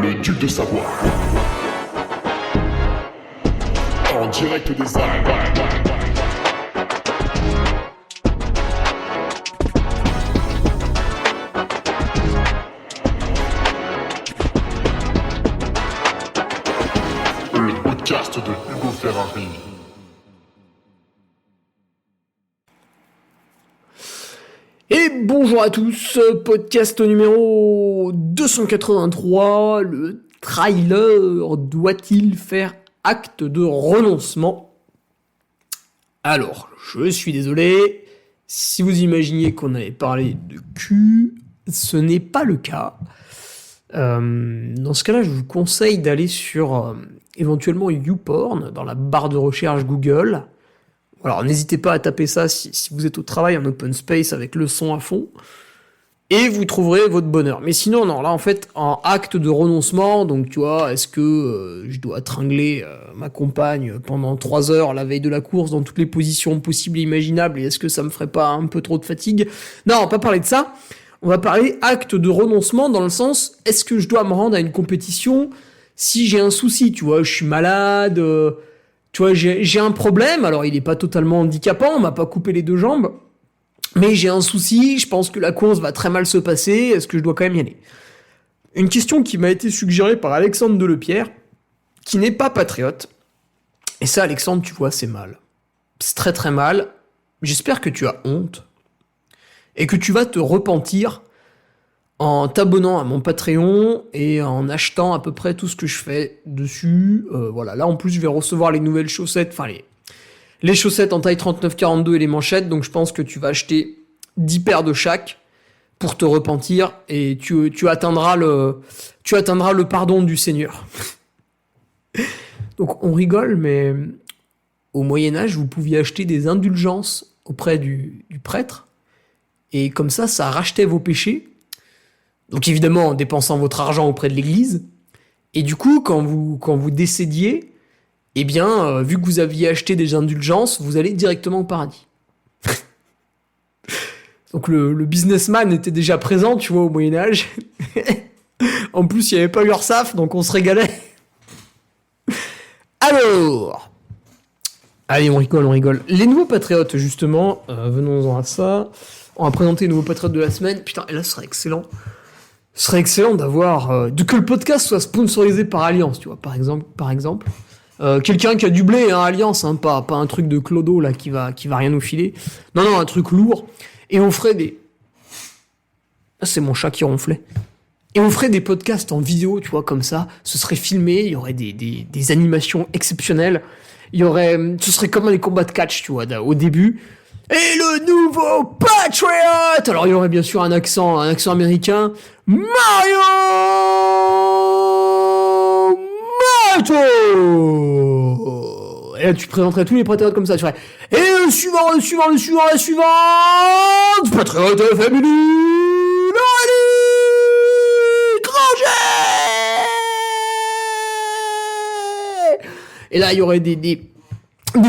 le duc de Savoie. En direct des Alpes. Le podcast de Hugo Ferrari. Et bonjour à tous, podcast numéro 283, le trailer doit-il faire acte de renoncement ? Alors, je suis désolé, si vous imaginiez qu'on avait parlé de cul, ce n'est pas le cas. Dans ce cas-là, je vous conseille d'aller sur éventuellement YouPorn, dans la barre de recherche Google. Alors n'hésitez pas à taper ça si vous êtes au travail en open space avec le son à fond, et vous trouverez votre bonheur. Mais sinon, non, là en fait, en acte de renoncement, donc tu vois, est-ce que je dois tringler ma compagne pendant 3 heures la veille de la course dans toutes les positions possibles et imaginables, et est-ce que ça me ferait pas un peu trop de fatigue ? Non, on va pas parler de ça, on va parler acte de renoncement dans le sens, est-ce que je dois me rendre à une compétition si j'ai un souci, tu vois, je suis malade... Tu vois, j'ai un problème, alors il est pas totalement handicapant, on m'a pas coupé les 2 jambes, mais j'ai un souci, je pense que la course va très mal se passer, est-ce que je dois quand même y aller ? Une question qui m'a été suggérée par Alexandre Delepierre, qui n'est pas patriote, et ça Alexandre, tu vois, c'est mal. C'est très très mal, j'espère que tu as honte, et que tu vas te repentir en t'abonnant à mon Patreon et en achetant à peu près tout ce que je fais dessus. Voilà, là en plus je vais recevoir les nouvelles chaussettes, enfin les chaussettes en taille 39-42 et les manchettes, donc je pense que tu vas acheter 10 paires de chaque pour te repentir et tu atteindras le pardon du Seigneur. Donc on rigole, mais au Moyen-Âge, vous pouviez acheter des indulgences auprès du prêtre, et comme ça rachetait vos péchés. Donc évidemment en dépensant votre argent auprès de l'église. Et du coup, quand vous décédiez, eh bien, vu que vous aviez acheté des indulgences, vous allez directement au paradis. Donc le businessman était déjà présent, tu vois, au Moyen-Âge. En plus, il n'y avait pas l'URSSAF, donc on se régalait. Alors, allez, on rigole. Les nouveaux patriotes, justement, venons-en à ça. On va présenter les nouveaux patriotes de la semaine. Putain, et là, ce serait excellent. Ce serait excellent d'avoir... que le podcast soit sponsorisé par Alliance, tu vois, par exemple. Quelqu'un qui a du blé, hein, Alliance, hein, pas un truc de clodo, là, qui va rien nous filer. Non, un truc lourd. Et on ferait des... Ah, c'est mon chat qui ronflait. Et on ferait des podcasts en vidéo, tu vois, comme ça. Ce serait filmé, il y aurait des animations exceptionnelles. Ce serait comme les combats de catch, tu vois, au début... Et le nouveau Patriot! Alors il y aurait bien sûr un accent américain. Mario Mato! Et là tu présenterais tous les patriotes comme ça, tu ferais. Et le suivant, la suivante! Patriot Family! Étranger! Et là il y aurait des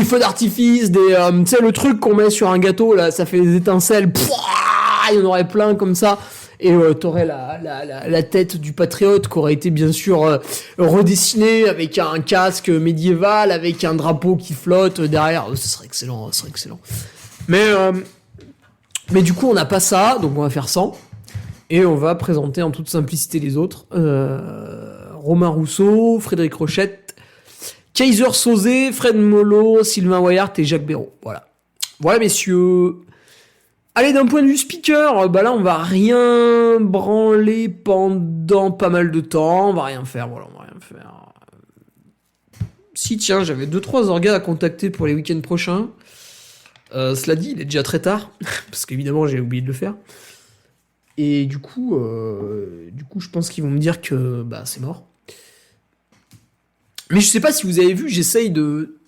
feux d'artifice, tu sais, le truc qu'on met sur un gâteau, là, ça fait des étincelles, il y en aurait plein comme ça, et t'aurais la tête du patriote qui aurait été bien sûr redessinée avec un casque médiéval, avec un drapeau qui flotte derrière. Ce serait excellent. Mais du coup, on n'a pas ça, donc on va faire 100, et on va présenter en toute simplicité les autres. Romain Rousseau, Frédéric Rochette, Kaiser Sosé, Fred Molo, Sylvain Wyatt et Jacques Béraud. Voilà, messieurs. Allez, d'un point de vue speaker, là, on va rien branler pendant pas mal de temps. On va rien faire. Si, tiens, j'avais 2-3 orgas à contacter pour les week-ends prochains. Cela dit, il est déjà très tard, parce qu'évidemment, j'ai oublié de le faire. Et du coup, je pense qu'ils vont me dire que c'est mort. Mais je sais pas si vous avez vu, j'essaye de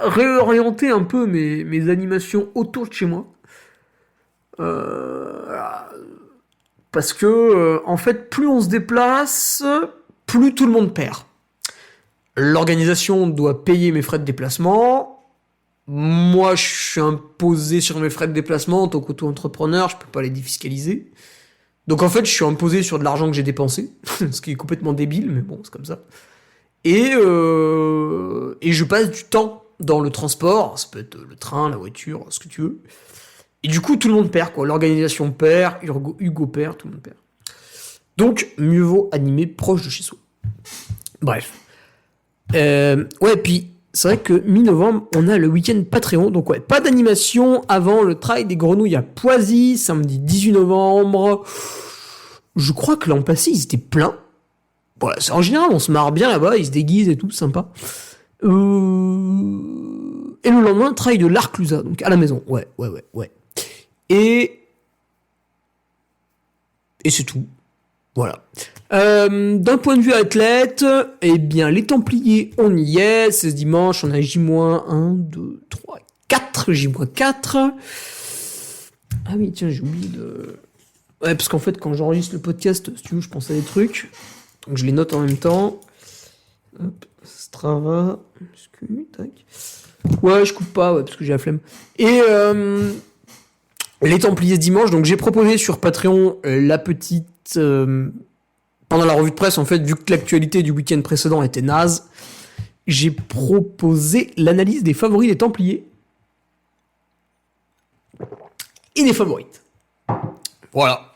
réorienter un peu mes animations autour de chez moi. Parce que, en fait, plus on se déplace, plus tout le monde perd. L'organisation doit payer mes frais de déplacement. Moi, je suis imposé sur mes frais de déplacement en tant qu'auto-entrepreneur, je peux pas les défiscaliser. Donc en fait, je suis imposé sur de l'argent que j'ai dépensé, ce qui est complètement débile, mais bon, c'est comme ça. Et je passe du temps dans le transport, ça peut être le train, la voiture, ce que tu veux. Et du coup, tout le monde perd, quoi. L'organisation perd, Hugo perd, tout le monde perd. Donc, mieux vaut animer proche de chez soi. Bref. Ouais, puis c'est vrai que mi-novembre, on a le week-end Patreon. Donc ouais, pas d'animation avant le trail des grenouilles à Poisy, samedi 18 novembre. Je crois que l'an passé, ils étaient pleins. Voilà, en général, on se marre bien là-bas, ils se déguisent et tout, sympa. Et le lendemain, trail de l'Arclusa, donc à la maison. Ouais. Et c'est tout. Voilà. D'un point de vue athlète, eh bien, les Templiers, on y est. C'est ce dimanche, on a J-1, 2, 3, 4. J-4. Ah oui, tiens, j'ai oublié de... Ouais, parce qu'en fait, quand j'enregistre le podcast, si tu veux, je pense à des trucs. Donc, je les note en même temps. Hop, Strava. Tac. Ouais, je coupe pas, ouais, parce que j'ai la flemme. Et les Templiers dimanche, donc j'ai proposé sur Patreon la petite... pendant la revue de presse, en fait, vu que l'actualité du week-end précédent était naze, j'ai proposé l'analyse des favoris des Templiers et des favorites. Voilà.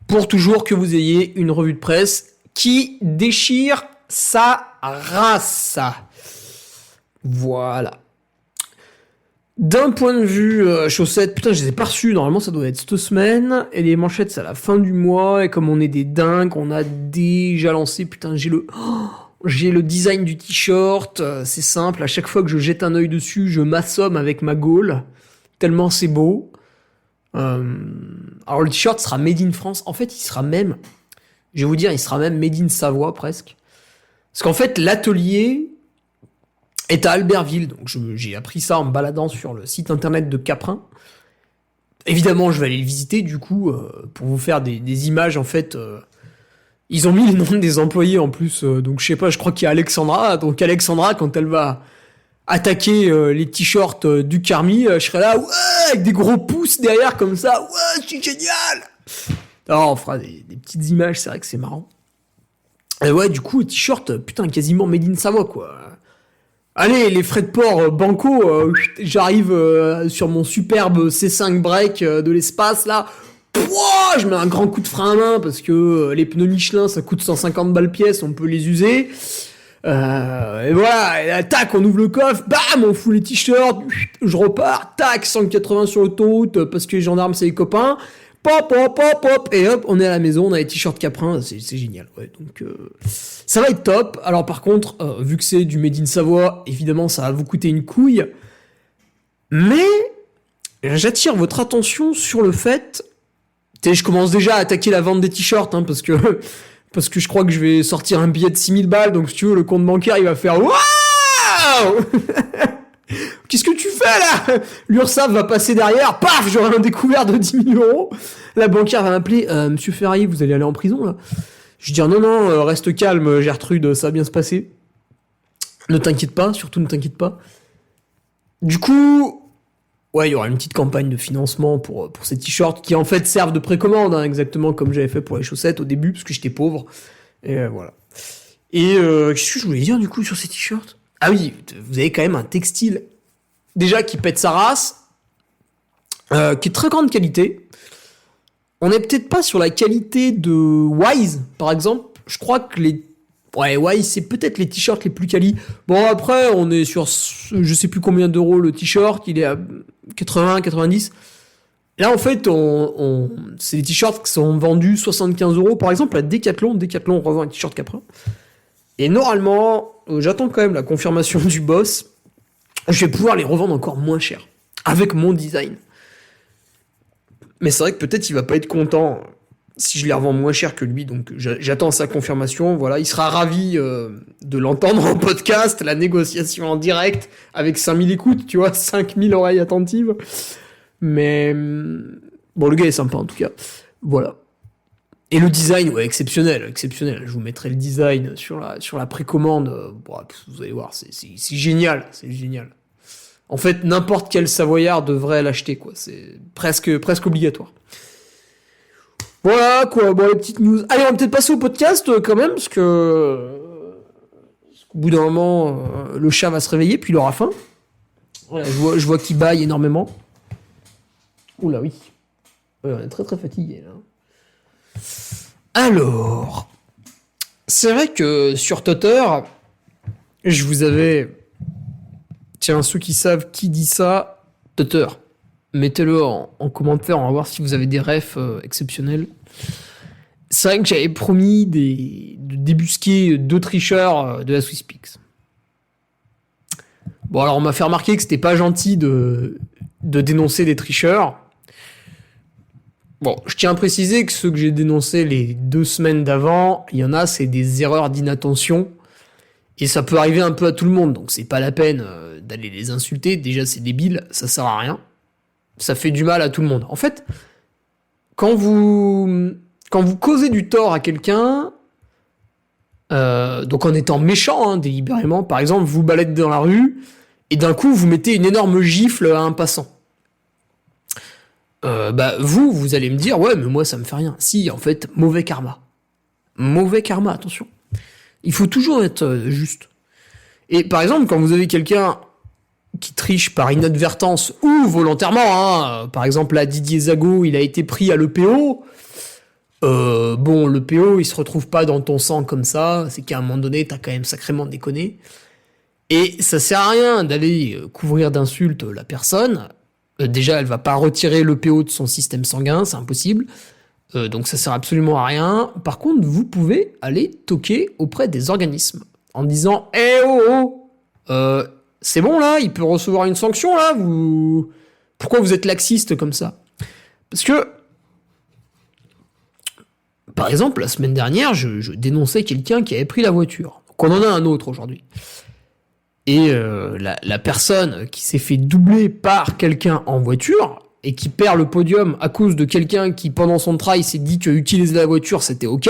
Pour toujours que vous ayez une revue de presse qui déchire sa race. Voilà. D'un point de vue chaussettes, putain, je les ai pas reçues. Normalement, ça doit être cette semaine. Et les manchettes, c'est à la fin du mois. Et comme on est des dingues, on a déjà lancé. Putain, j'ai le design du t-shirt. C'est simple. À chaque fois que je jette un œil dessus, je m'assomme avec ma gaule. Tellement c'est beau. Alors, le t-shirt sera made in France. En fait, il sera même made in Savoie, presque. Parce qu'en fait, l'atelier est à Albertville, donc j'ai appris ça en me baladant sur le site internet de Caprin. Évidemment, je vais aller le visiter, du coup, pour vous faire des images, en fait. Ils ont mis les noms des employés, en plus, donc je sais pas, je crois qu'il y a Alexandra. Donc Alexandra, quand elle va attaquer les t-shirts du Carmi, je serai là, ouais, avec des gros pouces derrière, comme ça, ouais, c'est génial. Alors, on fera des petites images, c'est vrai que c'est marrant. Et ouais, du coup, t-shirt, putain, quasiment made in Savoie, quoi. Allez, les frais de port banco, j'arrive sur mon superbe C5 break de l'espace, là. Pouah, je mets un grand coup de frein à main parce que les pneus Michelin, ça coûte 150 balles pièce, on peut les user. Et voilà, et là, tac, on ouvre le coffre, bam, on fout les t-shirts, je repars, tac, 180 sur l'autoroute parce que les gendarmes, c'est les copains. Pop, pop, pop, pop, et hop, on est à la maison, on a les t-shirts Caprin, c'est génial. Ouais, donc, ça va être top. Alors par contre, vu que c'est du Made in Savoie, évidemment, ça va vous coûter une couille. Mais j'attire votre attention sur le fait... Je commence déjà à attaquer la vente des t-shirts, hein, parce que je crois que je vais sortir un billet de 6000 balles, donc si tu veux, le compte bancaire, il va faire « Waouh !» Qu'est-ce que tu fais là? L'URSSAF va passer derrière, paf, j'aurai un découvert de 10 000 euros. La banquière va m'appeler, Monsieur Ferrier, vous allez aller en prison là? Je dis non, reste calme Gertrude, ça va bien se passer. Ne t'inquiète pas, surtout ne t'inquiète pas. Du coup, ouais, il y aura une petite campagne de financement pour ces t-shirts qui en fait servent de précommande, hein, exactement comme j'avais fait pour les chaussettes au début, parce que j'étais pauvre. Et voilà. Et qu'est-ce que je voulais dire du coup sur ces t-shirts? Ah oui, vous avez quand même un textile déjà qui pète sa race, qui est de très grande qualité. On n'est peut-être pas sur la qualité de Wise, par exemple. Je crois que Wise, c'est peut-être les t-shirts les plus quali. Bon, après, on est sur je sais plus combien d'euros le t-shirt, il est à 80, 90. Là, en fait, c'est des t-shirts qui sont vendus 75 euros, par exemple, à Decathlon. Decathlon revend un t-shirt Caprin. Et normalement, j'attends quand même la confirmation du boss. Je vais pouvoir les revendre encore moins cher. Avec mon design. Mais c'est vrai que peut-être il va pas être content si je les revends moins cher que lui. Donc j'attends sa confirmation. Voilà, il sera ravi de l'entendre en podcast. La négociation en direct avec 5000 écoutes, tu vois, 5000 oreilles attentives. Mais bon, le gars est sympa en tout cas. Voilà. Et le design, ouais, exceptionnel. Je vous mettrai le design sur la précommande. Bon, vous allez voir, c'est génial, c'est génial. En fait, n'importe quel Savoyard devrait l'acheter, quoi. C'est presque obligatoire. Voilà, quoi, bon, les petites news. Allez, on va peut-être passer au podcast, quand même, parce que... Au bout d'un moment, le chat va se réveiller, puis il aura faim. Voilà, je vois qu'il bâille énormément. Oula, oui. Ouais, on est très très fatigué, là. Alors... C'est vrai que sur Twitter, je vous avais... Tiens, ceux qui savent qui dit ça, Twitter. Mettez-le en commentaire, on va voir si vous avez des refs exceptionnels. C'est vrai que j'avais promis de débusquer 2 tricheurs de la SwissPix. Bon, alors on m'a fait remarquer que c'était pas gentil de dénoncer des tricheurs. Bon, je tiens à préciser que ceux que j'ai dénoncés les 2 semaines d'avant, il y en a, c'est des erreurs d'inattention. Et ça peut arriver un peu à tout le monde, donc c'est pas la peine d'aller les insulter. Déjà, c'est débile, ça sert à rien. Ça fait du mal à tout le monde. En fait, quand vous causez du tort à quelqu'un, donc en étant méchant, hein, délibérément, par exemple, vous baladez dans la rue, et d'un coup, vous mettez une énorme gifle à un passant. Vous allez me dire, ouais, mais moi, ça me fait rien. Si, en fait, mauvais karma. Mauvais karma, attention. Il faut toujours être juste. Et par exemple, quand vous avez quelqu'un qui triche par inadvertance ou volontairement, hein, par exemple, là, Didier Zago, il a été pris à l'EPO. L'EPO, il se retrouve pas dans ton sang comme ça. C'est qu'à un moment donné, t'as quand même sacrément déconné. Et ça sert à rien d'aller couvrir d'insultes la personne. Déjà, elle va pas retirer l'EPO de son système sanguin, c'est impossible. Donc ça sert absolument à rien. Par contre, vous pouvez aller toquer auprès des organismes en disant c'est bon là, il peut recevoir une sanction là, pourquoi vous êtes laxiste comme ça? Parce que par exemple, la semaine dernière, je dénonçais quelqu'un qui avait pris la voiture. Donc on en a un autre aujourd'hui. Et la personne qui s'est fait doubler par quelqu'un en voiture et qui perd le podium à cause de quelqu'un qui, pendant son trail, s'est dit que utiliser la voiture, c'était ok,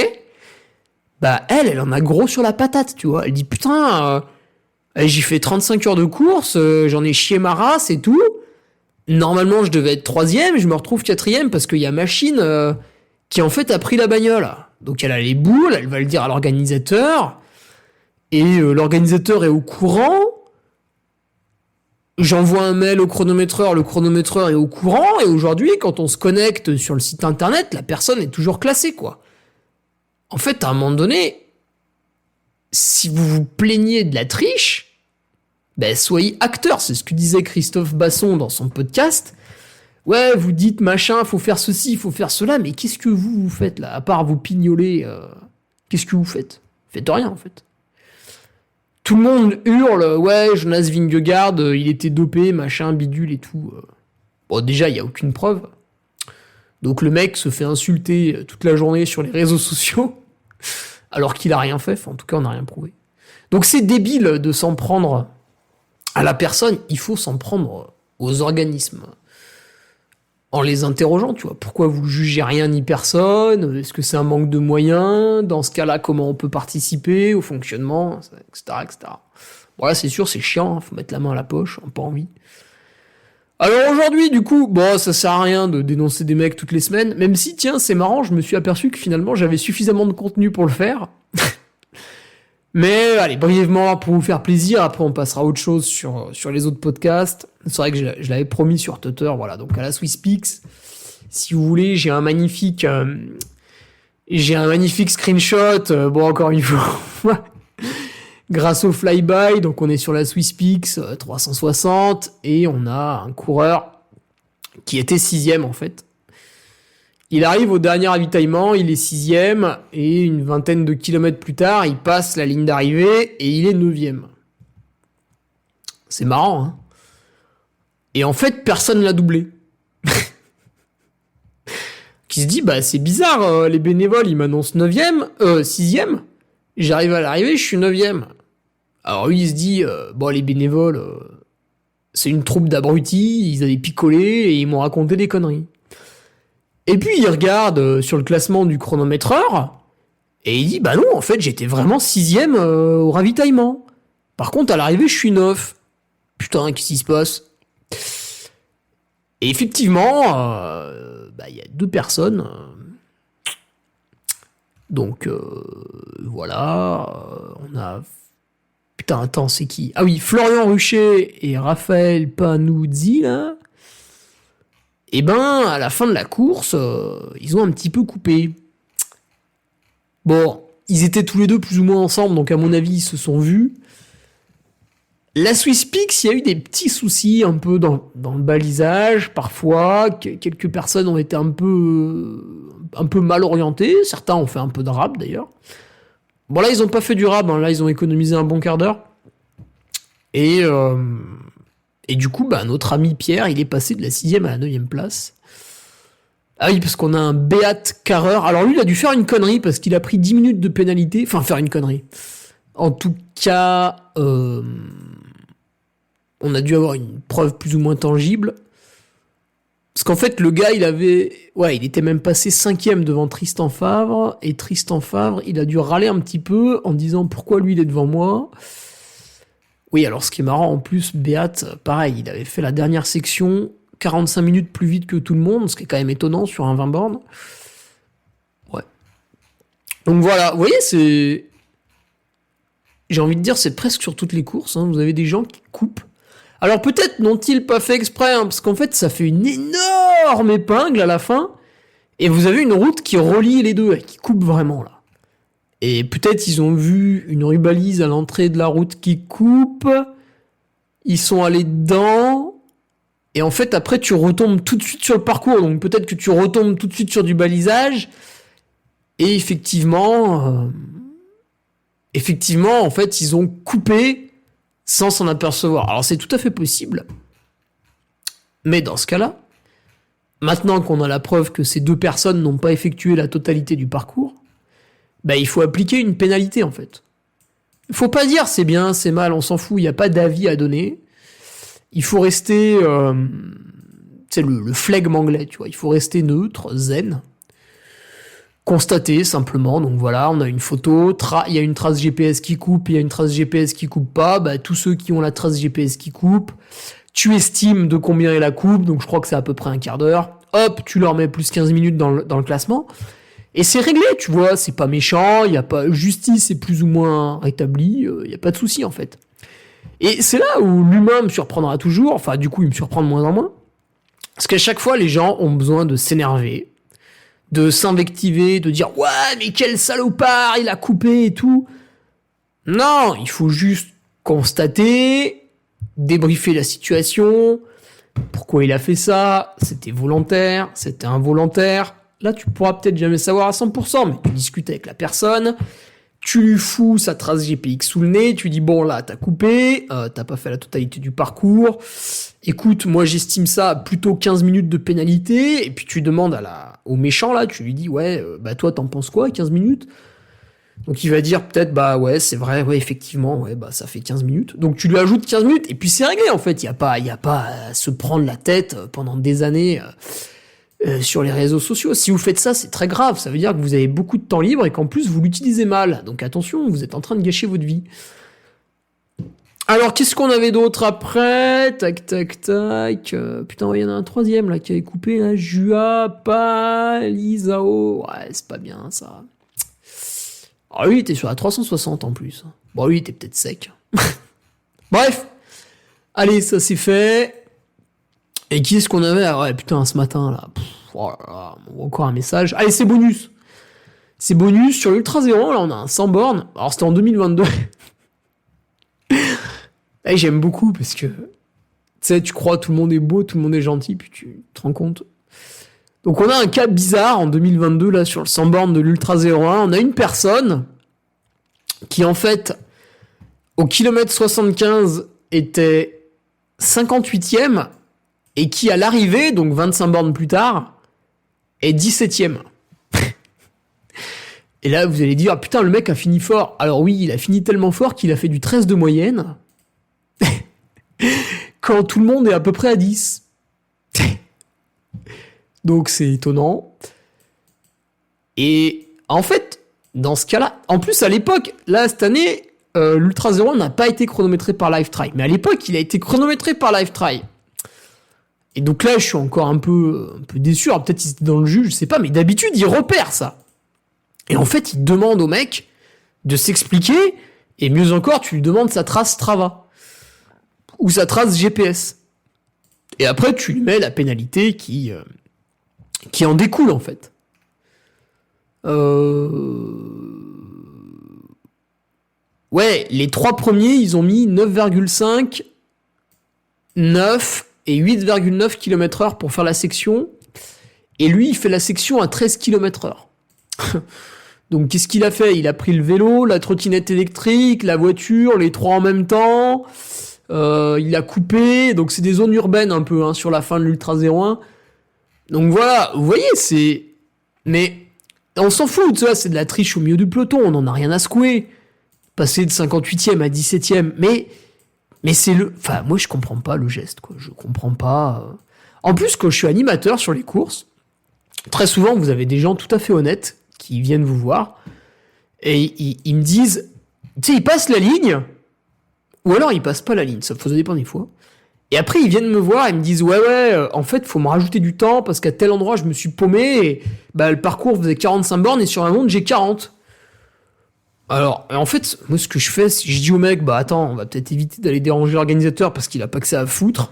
elle en a gros sur la patate, tu vois. Elle dit, putain, j'ai fait 35 heures de course, j'en ai chié ma race et tout. Normalement, je devais être 3ème, je me retrouve 4ème parce qu'il y a machine qui, en fait, a pris la bagnole. Donc, elle a les boules, elle va le dire à l'organisateur. Et l'organisateur est au courant. J'envoie un mail au chronométreur, le chronométreur est au courant, et aujourd'hui, quand on se connecte sur le site internet, la personne est toujours classée, quoi. En fait, à un moment donné, si vous vous plaignez de la triche, soyez acteur. C'est ce que disait Christophe Basson dans son podcast. Ouais, vous dites machin, faut faire ceci, faut faire cela, mais qu'est-ce que vous faites là? À part vous pignoler, qu'est-ce que vous faites? Faites rien, en fait. Tout le monde hurle, ouais, Jonas Vingegaard, il était dopé, machin, bidule et tout. Bon, déjà, il n'y a aucune preuve. Donc le mec se fait insulter toute la journée sur les réseaux sociaux, alors qu'il a rien fait, enfin, en tout cas, on n'a rien prouvé. Donc c'est débile de s'en prendre à la personne, il faut s'en prendre aux organismes. En les interrogeant, tu vois, pourquoi vous jugez rien ni personne? Est-ce que c'est un manque de moyens? Dans ce cas-là, comment on peut participer au fonctionnement, etc., etc. Bon, là, c'est sûr, c'est chiant, faut mettre la main à la poche, on n'a pas envie. Alors aujourd'hui, du coup, ça sert à rien de dénoncer des mecs toutes les semaines, même si, tiens, c'est marrant, je me suis aperçu que finalement, j'avais suffisamment de contenu pour le faire. Mais allez, brièvement, pour vous faire plaisir, après on passera à autre chose sur les autres podcasts. C'est vrai que je l'avais promis sur Twitter, voilà, donc à la SwissPix, si vous voulez, j'ai un magnifique screenshot, encore une fois, grâce au flyby, donc on est sur la SwissPix 360, et on a un coureur qui était 6ème en fait. Il arrive au dernier ravitaillement, il est 6ème, et une vingtaine de kilomètres plus tard, il passe la ligne d'arrivée, et il est 9ème. C'est marrant, hein. Et en fait, personne l'a doublé. Qui se dit, c'est bizarre, les bénévoles, ils m'annoncent 9ème, 6ème, j'arrive à l'arrivée, je suis 9ème. Alors lui, il se dit, les bénévoles, c'est une troupe d'abrutis, ils avaient picolé, et ils m'ont raconté des conneries. Et puis il regarde sur le classement du chronométreur, et il dit, non, en fait, j'étais vraiment 6ème au ravitaillement. Par contre, à l'arrivée, je suis 9. Putain, qu'est-ce qui se passe? Et effectivement, y a 2 personnes Donc, voilà. On a... Putain, attends, c'est qui? Ah oui, Florian Rucher et Raphaël Panuzzi, là. Et ben, à la fin de la course, ils ont un petit peu coupé. Bon, ils étaient tous les deux plus ou moins ensemble, donc à mon avis, ils se sont vus. La SwissPix, il y a eu des petits soucis un peu dans le balisage, parfois. Quelques personnes ont été un peu mal orientées. Certains ont fait un peu de rab, d'ailleurs. Bon, là, ils n'ont pas fait du rab. Hein. Là, ils ont économisé un bon quart d'heure. Et du coup, notre ami Pierre, il est passé de la 6e à la 9e place. Ah oui, parce qu'on a un Beat Carrer. Alors lui, il a dû faire une connerie parce qu'il a pris 10 minutes de pénalité. Enfin, faire une connerie. En tout cas, on a dû avoir une preuve plus ou moins tangible. Parce qu'en fait, le gars, il était même passé 5e devant Tristan Favre. Et Tristan Favre, il a dû râler un petit peu en disant pourquoi lui, il est devant moi. Oui, alors ce qui est marrant, en plus, Beat, pareil, il avait fait la dernière section 45 minutes plus vite que tout le monde, ce qui est quand même étonnant sur un 20 bornes. Ouais. Donc voilà, vous voyez, c'est... J'ai envie de dire, c'est presque sur toutes les courses. Hein. Vous avez des gens qui coupent. Alors peut-être n'ont-ils pas fait exprès, hein, parce qu'en fait, ça fait une énorme épingle à la fin, et vous avez une route qui relie les deux, qui coupe vraiment, là. Et peut-être ils ont vu une rubalise à l'entrée de la route qui coupe, ils sont allés dedans, et en fait, après, tu retombes tout de suite sur le parcours, donc peut-être que tu retombes tout de suite sur du balisage, et effectivement, en fait, ils ont coupé sans s'en apercevoir. Alors, c'est tout à fait possible. Mais dans ce cas-là, maintenant qu'on a la preuve que ces deux personnes n'ont pas effectué la totalité du parcours, il faut appliquer une pénalité, en fait. Il faut pas dire c'est bien, c'est mal, on s'en fout, il n'y a pas d'avis à donner. Il faut rester... c'est le flegme anglais, tu vois. Il faut rester neutre, zen. Constater simplement, donc voilà, on a une photo, il y a une trace GPS qui coupe, il y a une trace GPS qui coupe pas, tous ceux qui ont la trace GPS qui coupe, tu estimes de combien est la coupe, donc je crois que c'est à peu près un quart d'heure, hop, tu leur mets plus 15 minutes dans le classement, et c'est réglé, tu vois, c'est pas méchant, il y a pas, justice est plus ou moins rétablie, il y a pas de souci en fait. Et c'est là où l'humain me surprendra toujours, enfin du coup il me surprend de moins en moins, parce qu'à chaque fois les gens ont besoin de s'énerver, de s'invectiver, de dire « Ouais, mais quel salopard, il a coupé et tout !» Non, il faut juste constater, débriefer la situation, pourquoi il a fait ça, c'était volontaire, c'était involontaire. Là, tu pourras peut-être jamais savoir à 100%, mais tu discutes avec la personne, tu lui fous sa trace GPX sous le nez, tu lui dis « Bon, là, t'as coupé, t'as pas fait la totalité du parcours, écoute, moi j'estime ça à plutôt 15 minutes de pénalité, et puis tu demandes au méchant là, tu lui dis ouais, toi t'en penses quoi, 15 minutes? Donc il va dire peut-être ouais, c'est vrai, ouais, effectivement, ouais, ça fait 15 minutes. Donc tu lui ajoutes 15 minutes, et puis c'est réglé en fait, il y a pas à se prendre la tête pendant des années sur les réseaux sociaux. Si vous faites ça, c'est très grave, ça veut dire que vous avez beaucoup de temps libre et qu'en plus vous l'utilisez mal. Donc attention, vous êtes en train de gâcher votre vie. Alors, qu'est-ce qu'on avait d'autre après? Tac, tac, tac. Putain, il y en a un troisième, là, qui avait coupé, là. Jua Palizao. Ouais, c'est pas bien, ça. Ah, lui, il était sur la 360, en plus. Bon, lui, il était peut-être sec. Bref. Allez, ça, c'est fait. Et qui est-ce qu'on avait? Ah, ouais, putain, ce matin, là. Oh là là, encore un message. Allez, c'est bonus. C'est bonus. Sur l'Ultra Zéro, là, on a un 100 bornes. Alors, c'était en 2022. Et j'aime beaucoup parce que, tu sais, tu crois tout le monde est beau, tout le monde est gentil, puis tu te rends compte. Donc on a un cas bizarre en 2022, là, sur le 100 bornes de l'Ultra 01. On a une personne qui, en fait, au kilomètre 75, était 58e et qui, à l'arrivée, donc 25 bornes plus tard, est 17e. Et là, vous allez dire, putain, le mec a fini fort. Alors oui, il a fini tellement fort qu'il a fait du 13 de moyenne. Quand tout le monde est à peu près à 10. Donc c'est étonnant. Et en fait, dans ce cas-là, en plus à l'époque, là cette année, l'Ultra 01 n'a pas été chronométré par Lifetry. Mais à l'époque, il a été chronométré par Lifetry. Et donc là, je suis encore un peu déçu. Alors peut-être qu'ils étaient dans le jus, je sais pas, mais d'habitude, ils repèrent ça. Et en fait, il demande au mec de s'expliquer, et mieux encore, tu lui demandes sa trace Strava, ou sa trace GPS. Et après, tu lui mets la pénalité qui en découle, en fait. Ouais, les 3 premiers, ils ont mis 9,5, 9 et 8,9 km/h pour faire la section. Et lui, il fait la section à 13 km/h. Donc, qu'est-ce qu'il a fait ? Il a pris le vélo, la trottinette électrique, la voiture, les 3 en même temps. Il a coupé. Donc, c'est des zones urbaines un peu, sur la fin de l'Ultra 01. Donc, voilà. Vous voyez, c'est... Mais on s'en fout, tu vois, c'est de la triche au milieu du peloton. On n'en a rien à secouer. Passer de 58e à 17e. Mais c'est le... Enfin, moi, je comprends pas le geste, quoi. Je comprends pas... En plus, quand je suis animateur sur les courses, très souvent, vous avez des gens tout à fait honnêtes qui viennent vous voir et ils me disent, tu sais, ils passent la ligne ou alors ils passent pas la ligne, ça dépend des fois. Et après, ils viennent me voir et me disent, ouais, en fait, faut me rajouter du temps parce qu'à tel endroit, je me suis paumé et le parcours faisait 45 bornes et sur un monde, j'ai 40. Alors, en fait, moi, ce que je fais, je dis au mec, attends, on va peut-être éviter d'aller déranger l'organisateur parce qu'il a pas que ça à foutre.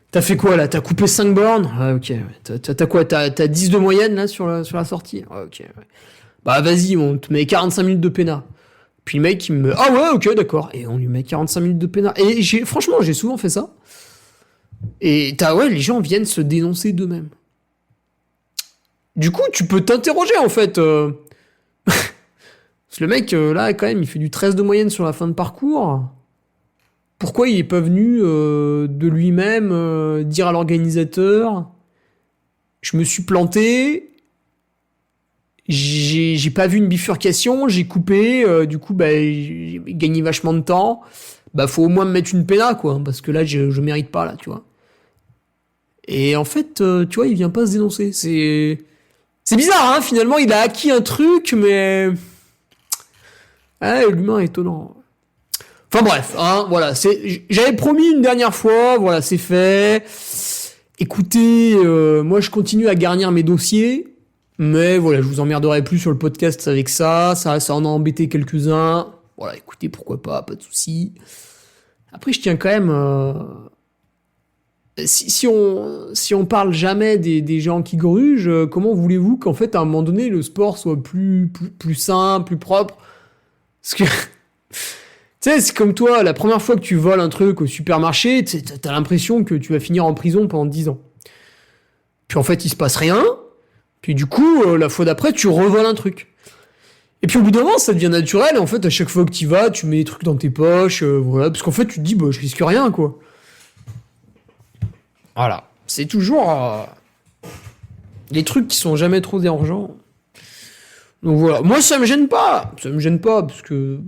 T'as fait quoi là ? T'as coupé 5 bornes ? Ah, ok. T'as quoi ? T'as 10 de moyenne là sur la sortie ? Ah, ok. Ouais. Vas-y, on te met 45 minutes de pénat. Puis le mec il me... Ah ouais, ok, d'accord. Et on lui met 45 minutes de pénat. Et franchement, j'ai souvent fait ça. Et les gens viennent se dénoncer d'eux-mêmes. Du coup, tu peux t'interroger en fait. Parce que le mec, là, quand même, il fait du 13 de moyenne sur la fin de parcours. Pourquoi il est pas venu de lui-même dire à l'organisateur je me suis planté, j'ai pas vu une bifurcation, j'ai coupé, du coup j'ai gagné vachement de temps, faut au moins me mettre une péna quoi, parce que là je mérite pas là, tu vois. Et en fait, tu vois, il vient pas se dénoncer. C'est bizarre, finalement il a acquis un truc, mais l'humain est étonnant. Enfin bref, voilà, j'avais promis une dernière fois, voilà, c'est fait. Écoutez, moi je continue à garnir mes dossiers, mais voilà, je vous emmerderai plus sur le podcast avec ça en a embêté quelques-uns. Voilà, écoutez, pourquoi pas de soucis. Après, je tiens quand même... Si on parle jamais des gens qui grugent, comment voulez-vous qu'en fait, à un moment donné, le sport soit plus sain, plus propre ? Parce que... Tu sais, c'est comme toi, la première fois que tu voles un truc au supermarché, t'as l'impression que tu vas finir en prison pendant 10 ans. Puis en fait, il se passe rien. Puis du coup, la fois d'après, tu revoles un truc. Et puis au bout d'un moment, ça devient naturel. Et en fait, à chaque fois que tu vas, tu mets des trucs dans tes poches. Voilà, parce qu'en fait, tu te dis, je risque rien, quoi. Voilà. C'est toujours les trucs qui sont jamais trop dérangeants. Donc voilà. Moi, ça me gêne pas. Ça me gêne pas, parce que...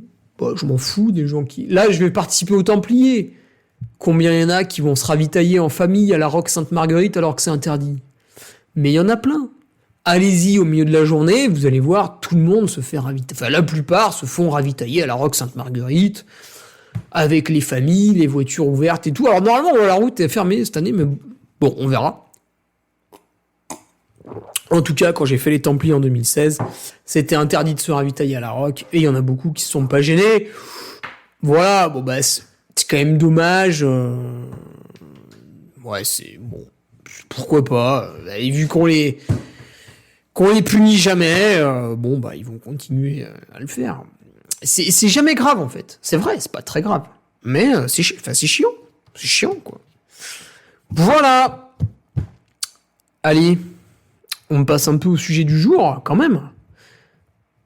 je m'en fous des gens qui... Là, je vais participer aux Templiers. Combien il y en a qui vont se ravitailler en famille à la Roque Sainte-Marguerite alors que c'est interdit ? Mais il y en a plein. Allez-y au milieu de la journée, vous allez voir, tout le monde se fait ravitailler. Enfin, la plupart se font ravitailler à la Roque Sainte-Marguerite, avec les familles, les voitures ouvertes et tout. Alors normalement, la route est fermée cette année, mais bon, on verra. En tout cas, quand j'ai fait les Templiers en 2016, c'était interdit de se ravitailler à la Roque, et il y en a beaucoup qui se sont pas gênés. Voilà, c'est quand même dommage. Ouais, c'est bon. Pourquoi pas. Et vu qu'on les punit jamais, ils vont continuer à le faire. C'est jamais grave, en fait. C'est vrai, c'est pas très grave. Mais c'est chiant. C'est chiant, quoi. Voilà. Allez. On passe un peu au sujet du jour, quand même.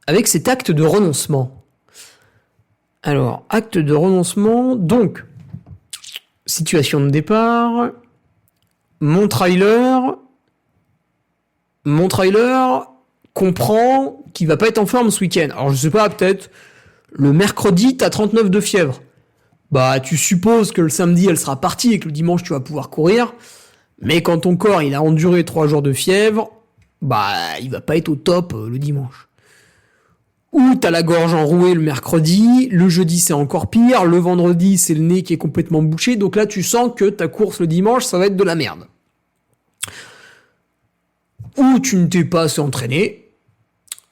Avec cet acte de renoncement. Alors, acte de renoncement, donc, situation de départ, mon trailer comprend qu'il va pas être en forme ce week-end. Alors, je sais pas, peut-être, le mercredi, t'as 39 de fièvre. Tu supposes que le samedi, elle sera partie et que le dimanche, tu vas pouvoir courir. Mais quand ton corps, il a enduré 3 jours de fièvre, il va pas être au top le dimanche. Ou t'as la gorge enrouée le mercredi, le jeudi c'est encore pire, le vendredi c'est le nez qui est complètement bouché, donc là tu sens que ta course le dimanche ça va être de la merde. Ou tu ne t'es pas assez entraîné,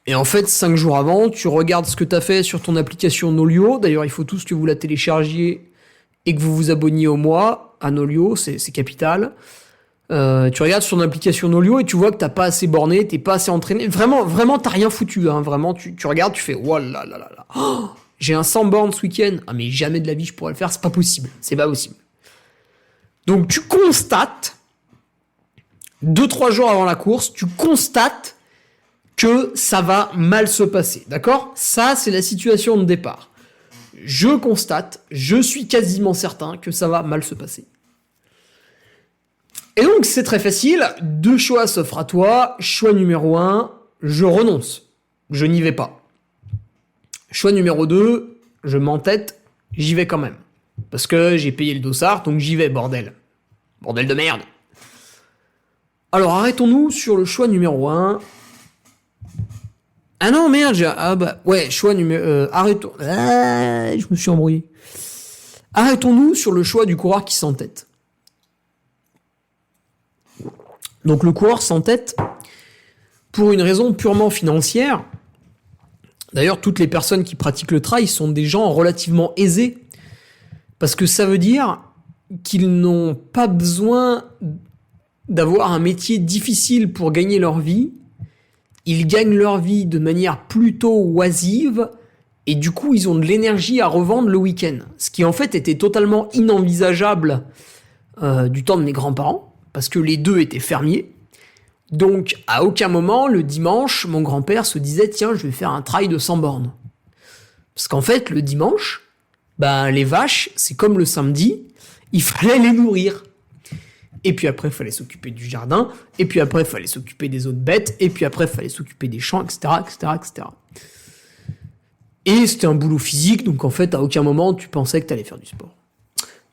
Et en fait, 5 jours avant, tu regardes ce que tu as fait sur ton application Nolio. D'ailleurs, il faut tous que vous la téléchargiez et que vous vous abonniez au mois à Nolio, c'est capital. Tu regardes sur ton application Nolio et tu vois que t'as pas assez borné, t'es pas assez entraîné. Vraiment, t'as rien foutu. Hein. Vraiment, tu regardes, tu fais oh là là là là. Oh, j'ai un 100 bornes ce week-end. Ah mais jamais de la vie je pourrais le faire, c'est pas possible. C'est pas possible. Donc tu constates, 2-3 jours avant la course, tu constates que ça va mal se passer. D'accord ? Ça, c'est la situation de départ. Je constate, je suis quasiment certain que ça va mal se passer. Et donc, c'est très facile. 2 choix s'offrent à toi. Choix numéro 1, je renonce. Je n'y vais pas. Choix numéro 2, je m'entête. J'y vais quand même. Parce que j'ai payé le dossard, donc j'y vais, bordel. Bordel de merde. Alors, arrêtons-nous sur le choix numéro 1. Ah non, merde, choix numéro... arrêtons... je me suis embrouillé. Arrêtons-nous sur le choix du coureur qui s'entête. Donc le coureur s'entête pour une raison purement financière. D'ailleurs, toutes les personnes qui pratiquent le trail sont des gens relativement aisés. Parce que ça veut dire qu'ils n'ont pas besoin d'avoir un métier difficile pour gagner leur vie. Ils gagnent leur vie de manière plutôt oisive et du coup, ils ont de l'énergie à revendre le week-end. Ce qui en fait était totalement inenvisageable du temps de mes grands-parents parce que les deux étaient fermiers. Donc, à aucun moment, le dimanche, mon grand-père se disait « Tiens, je vais faire un trail de 100 bornes. » Parce qu'en fait, le dimanche, les vaches, c'est comme le samedi, il fallait les nourrir. Et puis après, il fallait s'occuper du jardin. Et puis après, il fallait s'occuper des autres bêtes. Et puis après, il fallait s'occuper des champs, etc., etc., etc. Et c'était un boulot physique, donc en fait, à aucun moment, tu pensais que tu allais faire du sport.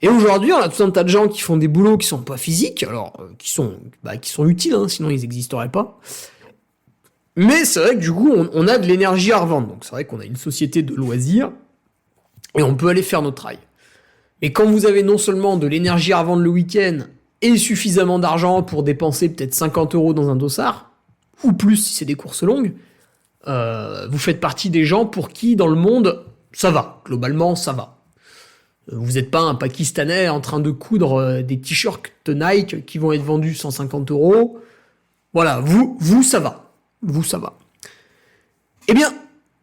Et aujourd'hui, on a tout un tas de gens qui font des boulots qui sont pas physiques, alors qui sont utiles, hein, sinon ils n'existeraient pas. Mais c'est vrai que du coup, on a de l'énergie à revendre. Donc c'est vrai qu'on a une société de loisirs et on peut aller faire notre trail. Mais quand vous avez non seulement de l'énergie à revendre le week-end et suffisamment d'argent pour dépenser peut-être 50 € dans un dossard, ou plus si c'est des courses longues, vous faites partie des gens pour qui, dans le monde, ça va. Globalement, ça va. Vous n'êtes pas un Pakistanais en train de coudre des t-shirts Nike qui vont être vendus 150 €. Voilà, vous, ça va. Vous, ça va. Eh bien,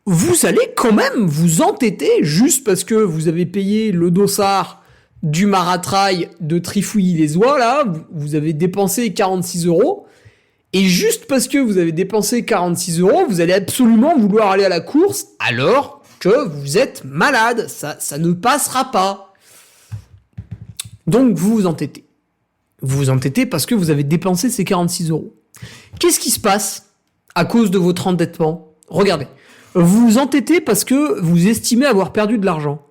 vous allez quand même vous entêter juste parce que vous avez payé le dossard du Maratrail de Trifouilly-les-Oies, là, vous avez dépensé 46 €, et juste parce que vous avez dépensé 46 €, vous allez absolument vouloir aller à la course, alors que vous êtes malade, ça ne passera pas. Donc vous vous entêtez. Vous vous entêtez parce que vous avez dépensé ces 46 €. Qu'est-ce qui se passe à cause de votre endettement ? Regardez, vous vous entêtez parce que vous estimez avoir perdu de l'argent.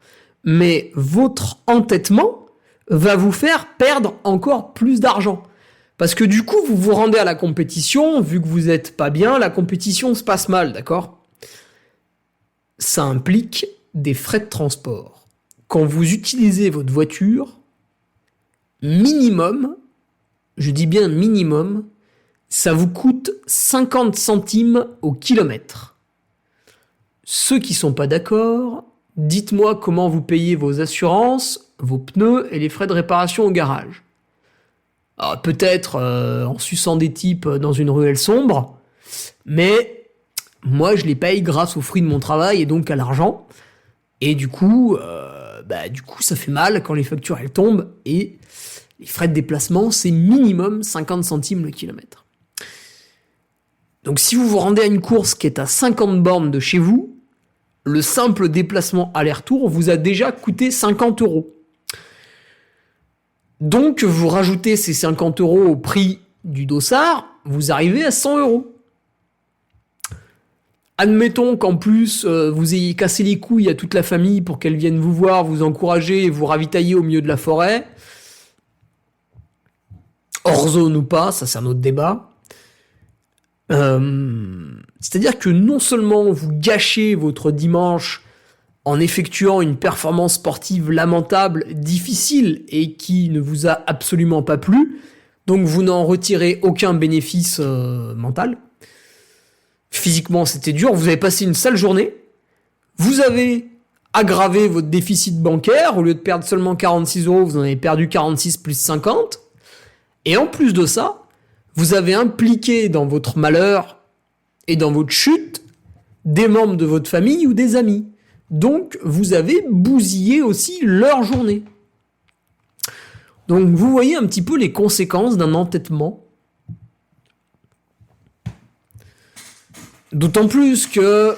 Mais votre entêtement va vous faire perdre encore plus d'argent. Parce que du coup, vous vous rendez à la compétition, vu que vous n'êtes pas bien, la compétition se passe mal, d'accord ? Ça implique des frais de transport. Quand vous utilisez votre voiture, minimum, je dis bien minimum, ça vous coûte 50 centimes au kilomètre. Ceux qui sont pas d'accord, dites-moi comment vous payez vos assurances, vos pneus et les frais de réparation au garage. Alors, peut-être en suçant des types dans une ruelle sombre, mais moi je les paye grâce aux fruits de mon travail et donc à l'argent. Et du coup, ça fait mal quand les factures elles tombent et les frais de déplacement c'est minimum 50 centimes le kilomètre. Donc si vous vous rendez à une course qui est à 50 bornes de chez vous, le simple déplacement aller-retour vous a déjà coûté 50 €. Donc, vous rajoutez ces 50 € au prix du dossard, vous arrivez à 100 €. Admettons qu'en plus, vous ayez cassé les couilles à toute la famille pour qu'elle vienne vous voir, vous encourager et vous ravitailler au milieu de la forêt. Hors zone ou pas, ça c'est un autre débat. C'est-à-dire que non seulement vous gâchez votre dimanche en effectuant une performance sportive lamentable, difficile et qui ne vous a absolument pas plu, donc vous n'en retirez aucun bénéfice mental, Physiquement, c'était dur. Vous avez passé une sale journée. Vous avez aggravé votre déficit bancaire. Au lieu de perdre seulement 46 euros, vous en avez perdu 46 plus 50. Et en plus de ça, vous avez impliqué dans votre malheur et dans votre chute des membres de votre famille ou des amis. Donc, vous avez bousillé aussi leur journée. Donc, vous voyez un petit peu les conséquences d'un entêtement. D'autant plus que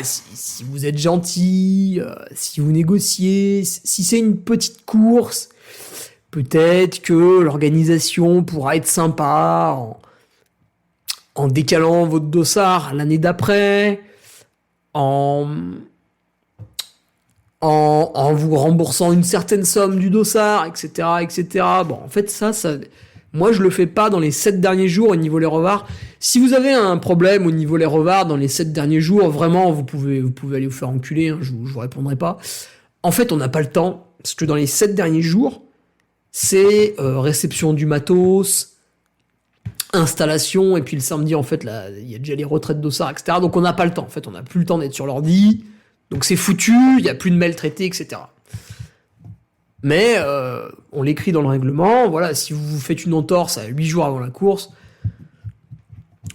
si vous êtes gentil, si vous négociez, si c'est une petite course, peut-être que l'organisation pourra être sympa en décalant votre dossard l'année d'après, en vous remboursant une certaine somme du dossard, etc., etc. Bon, en fait, ça, moi, je le fais pas dans les 7 derniers jours au niveau les revards. Si vous avez un problème au niveau les revards dans les 7 derniers jours, vraiment, vous pouvez aller vous faire enculer, hein, je vous répondrai pas. En fait, on n'a pas le temps, parce que dans les 7 derniers jours, c'est réception du matos, installation, et puis le samedi, en fait, là, il y a déjà les retraites dossards, etc. Donc on n'a pas le temps, en fait, on n'a plus le temps d'être sur l'ordi, donc c'est foutu, il n'y a plus de mails traités, etc. Mais on l'écrit dans le règlement, voilà, si vous faites une entorse à 8 jours avant la course,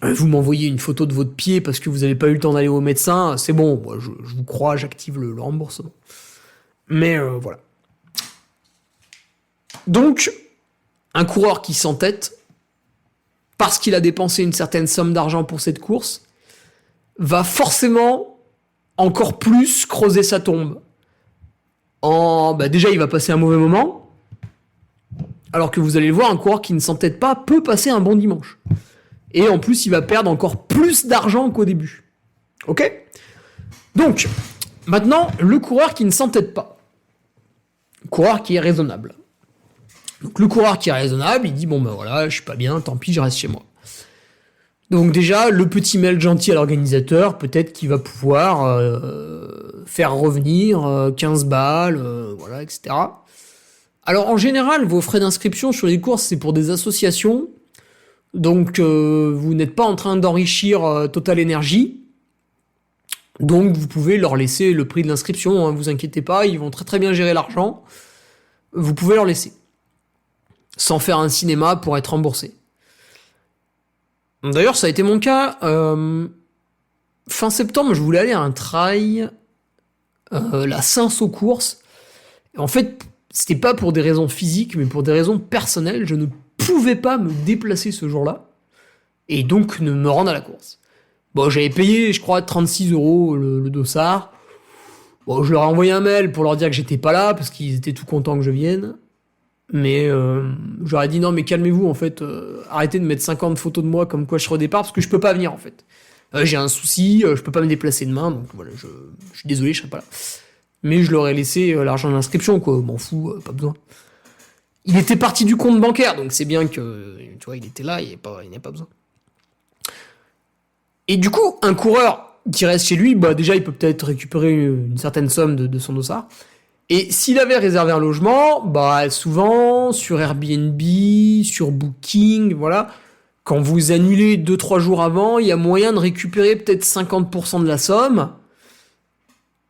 vous m'envoyez une photo de votre pied parce que vous n'avez pas eu le temps d'aller au médecin, c'est bon, moi, je vous crois, j'active le remboursement. Mais voilà. Donc, un coureur qui s'entête, parce qu'il a dépensé une certaine somme d'argent pour cette course, va forcément encore plus creuser sa tombe. Déjà, il va passer un mauvais moment, alors que vous allez le voir, un coureur qui ne s'entête pas peut passer un bon dimanche. Et en plus, il va perdre encore plus d'argent qu'au début. Ok ? Donc, maintenant, le coureur qui ne s'entête pas. Coureur qui est raisonnable. Donc, le coureur qui est raisonnable, il dit, bon ben voilà, je suis pas bien, tant pis, je reste chez moi. Donc déjà, le petit mail gentil à l'organisateur, peut-être qu'il va pouvoir faire revenir 15 balles, voilà, etc. Alors en général, vos frais d'inscription sur les courses, c'est pour des associations. Donc vous n'êtes pas en train d'enrichir Total Energy. Donc vous pouvez leur laisser le prix de l'inscription, hein, vous inquiétez pas, ils vont très très bien gérer l'argent. Vous pouvez leur laisser. Sans faire un cinéma pour être remboursé. D'ailleurs, ça a été mon cas. Fin septembre, je voulais aller à un trail, la Saint-Saulcourse. En fait, c'était pas pour des raisons physiques, mais pour des raisons personnelles. Je ne pouvais pas me déplacer ce jour-là, et donc ne me rendre à la course. Bon, j'avais payé, je crois, 36 € le dossard. Bon, je leur ai envoyé un mail pour leur dire que j'étais pas là, parce qu'ils étaient tout contents que je vienne. Mais je leur ai dit non, mais calmez-vous, en fait, arrêtez de mettre 50 photos de moi comme quoi je serai au départ, parce que je peux pas venir, en fait. J'ai un souci, je peux pas me déplacer demain, donc voilà, je suis désolé, je serai pas là. Mais je leur ai laissé l'argent d'inscription, quoi, m'en fous, pas besoin. Il était parti du compte bancaire, donc c'est bien que, tu vois, il était là, il n'y a pas besoin. Et du coup, un coureur qui reste chez lui, déjà, il peut peut-être récupérer une certaine somme de son dossard. Et s'il avait réservé un logement, souvent, sur Airbnb, sur Booking, voilà, quand vous annulez 2-3 jours avant, il y a moyen de récupérer peut-être 50% de la somme,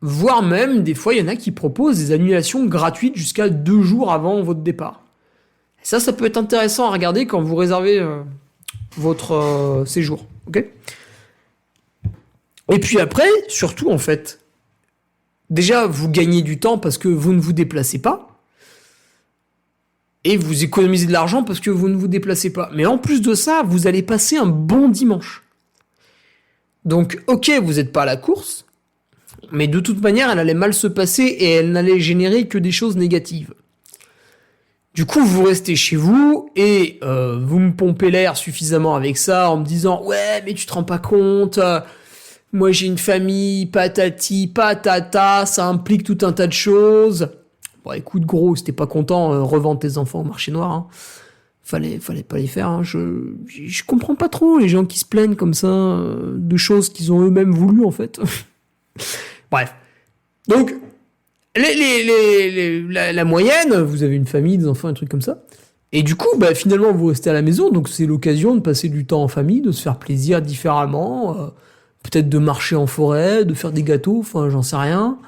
voire même, des fois, il y en a qui proposent des annulations gratuites jusqu'à 2 jours avant votre départ. Et ça peut être intéressant à regarder quand vous réservez votre séjour, ok ? Et puis après, surtout, en fait, déjà, vous gagnez du temps parce que vous ne vous déplacez pas. Et vous économisez de l'argent parce que vous ne vous déplacez pas. Mais en plus de ça, vous allez passer un bon dimanche. Donc, ok, vous n'êtes pas à la course, mais de toute manière, elle allait mal se passer et elle n'allait générer que des choses négatives. Du coup, vous restez chez vous et vous me pompez l'air suffisamment avec ça en me disant « Ouais, mais tu te rends pas compte moi, j'ai une famille, patati, patata, ça implique tout un tas de choses. » Bon, écoute, gros, si t'es pas content, revends tes enfants au marché noir. Hein. Fallait pas les faire. Hein. Je comprends pas trop les gens qui se plaignent comme ça de choses qu'ils ont eux-mêmes voulu, en fait. Bref. Donc, la moyenne, vous avez une famille, des enfants, un truc comme ça. Et du coup, bah, finalement, vous restez à la maison, donc c'est l'occasion de passer du temps en famille, de se faire plaisir différemment, peut-être de marcher en forêt, de faire des gâteaux, enfin, j'en sais rien.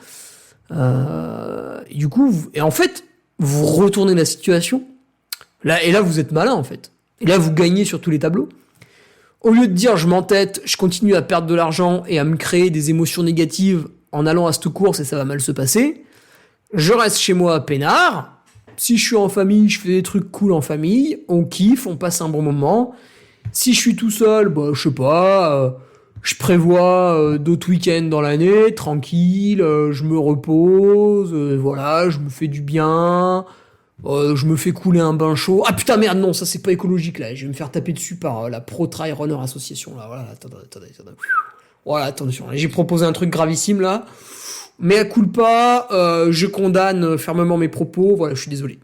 Et du coup, et en fait, vous retournez la situation. Et là, vous êtes malin, en fait. Et là, vous gagnez sur tous les tableaux. Au lieu de dire, je m'entête, je continue à perdre de l'argent et à me créer des émotions négatives en allant à cette course et ça va mal se passer, je reste chez moi peinard. Si je suis en famille, je fais des trucs cool en famille, on kiffe, on passe un bon moment. Si je suis tout seul, bah, je sais pas, je prévois d'autres week-ends dans l'année, tranquille, je me repose, voilà, je me fais du bien, je me fais couler un bain chaud. Ah putain, merde, non, ça c'est pas écologique là, je vais me faire taper dessus par la Pro Trail Runner Association là, voilà, attendez. Voilà, attention, j'ai proposé un truc gravissime là. Mais à culpa, je condamne fermement mes propos, voilà, je suis désolé.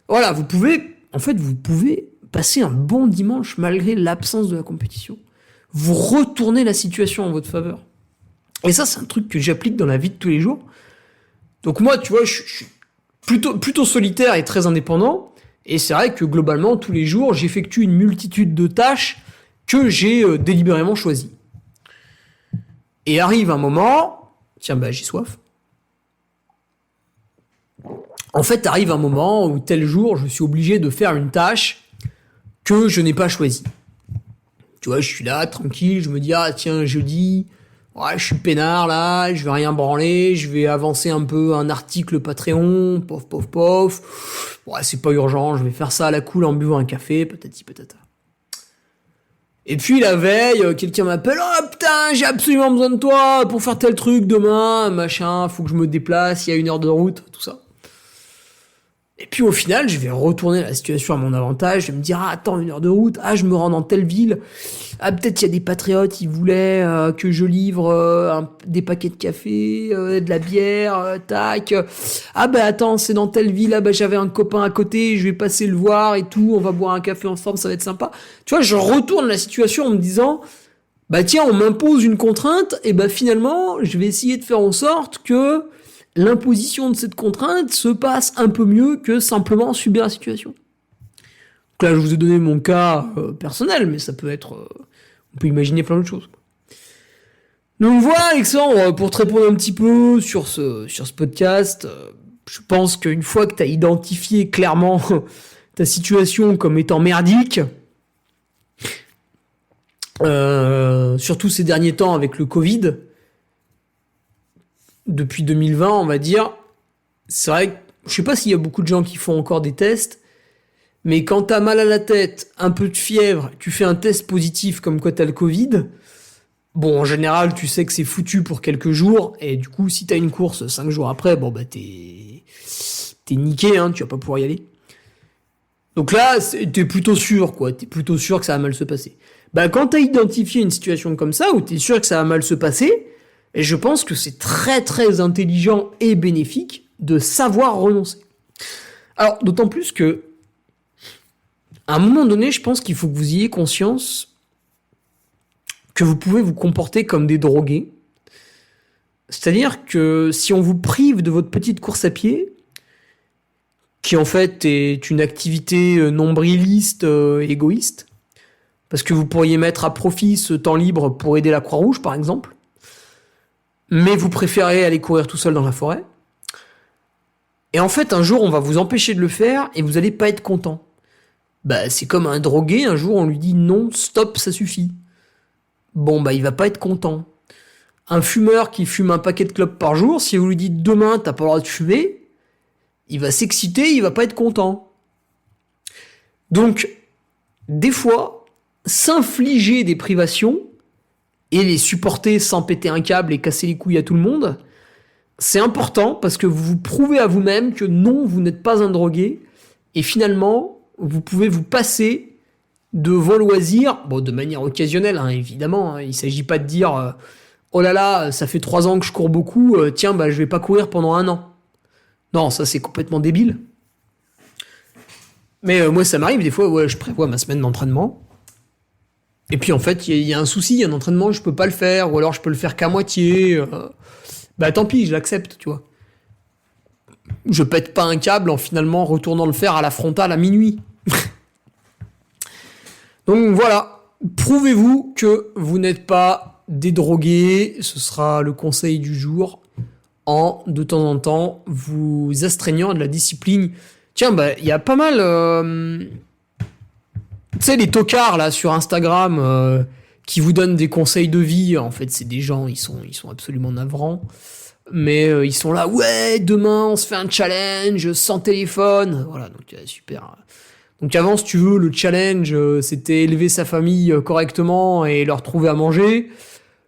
Voilà, vous pouvez passer un bon dimanche malgré l'absence de la compétition. Vous retournez la situation en votre faveur. Et ça, c'est un truc que j'applique dans la vie de tous les jours. Donc moi, tu vois, je suis plutôt solitaire et très indépendant. Et c'est vrai que globalement, tous les jours, j'effectue une multitude de tâches que j'ai délibérément choisies. Et arrive un moment... Tiens, bah j'ai soif. En fait, arrive un moment où tel jour, je suis obligé de faire une tâche que je n'ai pas choisie. Tu vois, je suis là, tranquille, je me dis, ah tiens, jeudi, ouais, je suis peinard là, je vais rien branler, je vais avancer un peu un article Patreon, pof. Ouais, c'est pas urgent, je vais faire ça à la cool en buvant un café, patati patata. Et puis la veille, quelqu'un m'appelle, oh putain, j'ai absolument besoin de toi pour faire tel truc demain, machin, faut que je me déplace, il y a 1 heure de route, tout ça. Et puis au final, je vais retourner la situation à mon avantage, je vais me dire, ah attends, 1 heure de route, ah je me rends dans telle ville, ah peut-être il y a des patriotes, ils voulaient que je livre des paquets de café, de la bière, tac. Ah bah attends, c'est dans telle ville, ah bah j'avais un copain à côté, je vais passer le voir et tout, on va boire un café ensemble, ça va être sympa. Tu vois, je retourne la situation en me disant, bah tiens, on m'impose une contrainte, et bah finalement, je vais essayer de faire en sorte que l'imposition de cette contrainte se passe un peu mieux que simplement subir la situation. Donc là, je vous ai donné mon cas personnel, mais ça peut être... on peut imaginer plein d'autres choses. Donc voilà, Alexandre, pour te répondre un petit peu sur ce podcast, je pense qu'une fois que tu as identifié clairement ta situation comme étant merdique, surtout ces derniers temps avec le Covid, depuis 2020, on va dire, c'est vrai que je sais pas s'il y a beaucoup de gens qui font encore des tests, mais quand t'as mal à la tête, un peu de fièvre, tu fais un test positif comme quoi t'as le Covid, bon, en général, tu sais que c'est foutu pour quelques jours, et du coup, si t'as une course 5 jours après, bon, bah, t'es niqué, hein, tu vas pas pouvoir y aller. Donc là, t'es plutôt sûr, quoi, t'es plutôt sûr que ça va mal se passer. Bah, quand t'as identifié une situation comme ça, où t'es sûr que ça va mal se passer, et je pense que c'est très très intelligent et bénéfique de savoir renoncer. Alors, d'autant plus que, à un moment donné, je pense qu'il faut que vous ayez conscience que vous pouvez vous comporter comme des drogués. C'est-à-dire que si on vous prive de votre petite course à pied, qui en fait est une activité nombriliste, égoïste, parce que vous pourriez mettre à profit ce temps libre pour aider la Croix-Rouge, par exemple, mais vous préférez aller courir tout seul dans la forêt. Et en fait, un jour, on va vous empêcher de le faire et vous n'allez pas être content. Bah, c'est comme un drogué, un jour, on lui dit non, stop, ça suffit. Bon, bah, il va pas être content. Un fumeur qui fume un paquet de clopes par jour, si vous lui dites demain, t'as pas le droit de fumer, il va s'exciter, il va pas être content. Donc, des fois, s'infliger des privations, et les supporter sans péter un câble et casser les couilles à tout le monde, c'est important parce que vous vous prouvez à vous-même que non, vous n'êtes pas un drogué, et finalement, vous pouvez vous passer de vos loisirs, bon, de manière occasionnelle, hein, évidemment, hein, il ne s'agit pas de dire oh là là, ça fait 3 ans que je cours beaucoup, tiens, bah, je vais pas courir pendant 1 an. Non, ça c'est complètement débile. Mais moi, ça m'arrive des fois, ouais, je prévois ma semaine d'entraînement. Et puis en fait, il y a un souci, il y a un entraînement, je peux pas le faire, ou alors je peux le faire qu'à moitié. Bah tant pis, je l'accepte, tu vois. je pète pas un câble en finalement retournant le faire à la frontale à minuit. Donc voilà, prouvez-vous que vous n'êtes pas des drogués, ce sera le conseil du jour, en de temps en temps vous astreignant à de la discipline. Tiens, il y a pas mal, tu sais, les tocards là sur Instagram qui vous donnent des conseils de vie. En fait, c'est des gens, ils sont absolument navrants. Mais ils sont là, ouais, demain on se fait un challenge sans téléphone. Voilà, donc super. Donc avant, si tu veux, le challenge, c'était élever sa famille correctement et leur trouver à manger.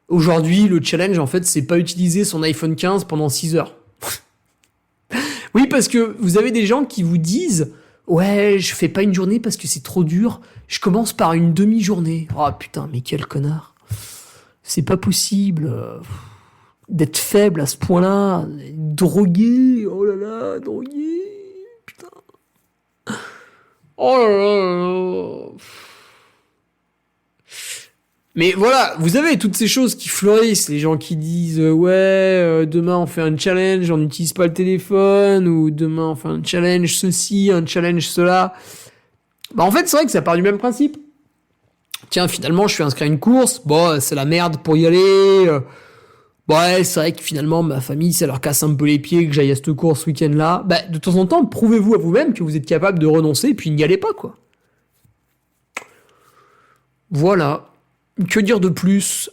Aujourd'hui, le challenge, en fait, c'est pas utiliser son iPhone 15 pendant 6 heures. Oui, parce que vous avez des gens qui vous disent, ouais, je fais pas une journée parce que c'est trop dur, je commence par une demi-journée. Oh putain, mais quel connard. C'est pas possible d'être faible à ce point-là, drogué, oh là là, drogué, putain. Oh là là. Mais voilà, vous avez toutes ces choses qui fleurissent, les gens qui disent ouais, demain on fait un challenge, on n'utilise pas le téléphone, ou demain on fait un challenge ceci, un challenge cela. En fait, c'est vrai que ça part du même principe. Tiens, finalement, je suis inscrit à une course, bon, c'est la merde pour y aller. Ouais, c'est vrai que finalement, ma famille, ça leur casse un peu les pieds que j'aille à cette course ce week-end-là. De temps en temps, prouvez-vous à vous-même que vous êtes capable de renoncer, puis n'y allez pas, quoi. Voilà. Que dire de plus ?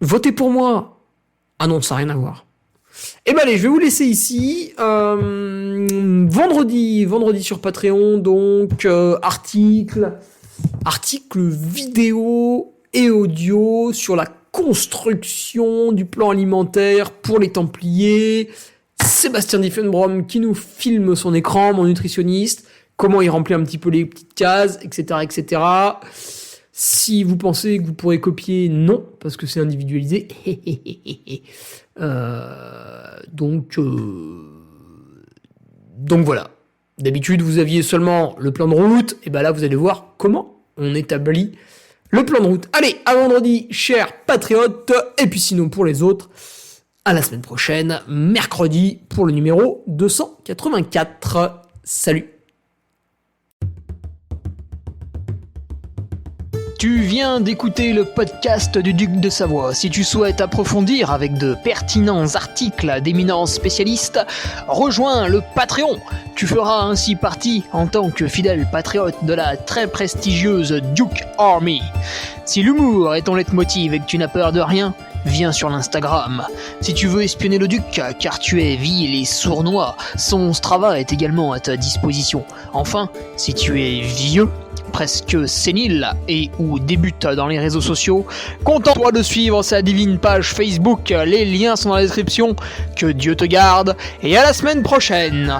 Votez pour moi. Ah non, ça n'a rien à voir. Allez, je vais vous laisser ici. Vendredi sur Patreon, donc article vidéo et audio sur la construction du plan alimentaire pour les Templiers. Sébastien Diffenbrom qui nous filme son écran, mon nutritionniste, comment il remplit un petit peu les petites cases, etc., etc. Si vous pensez que vous pourrez copier, non, parce que c'est individualisé. Donc voilà. D'habitude, vous aviez seulement le plan de route, et là, vous allez voir comment on établit le plan de route. Allez, à vendredi, chers patriotes, et puis sinon pour les autres, à la semaine prochaine, mercredi, pour le numéro 284. Salut. Tu viens d'écouter le podcast du Duc de Savoie. Si tu souhaites approfondir avec de pertinents articles d'éminents spécialistes, rejoins le Patreon. Tu feras ainsi partie, en tant que fidèle patriote, de la très prestigieuse Duke Army. Si l'humour est ton leitmotiv et que tu n'as peur de rien, viens sur l'Instagram. Si tu veux espionner le Duc, car tu es vil et sournois, son Strava est également à ta disposition. Enfin, si tu es vieux, presque sénile et ou débute dans les réseaux sociaux, contente-toi de suivre sa divine page Facebook, les liens sont dans la description. Que Dieu te garde et à la semaine prochaine.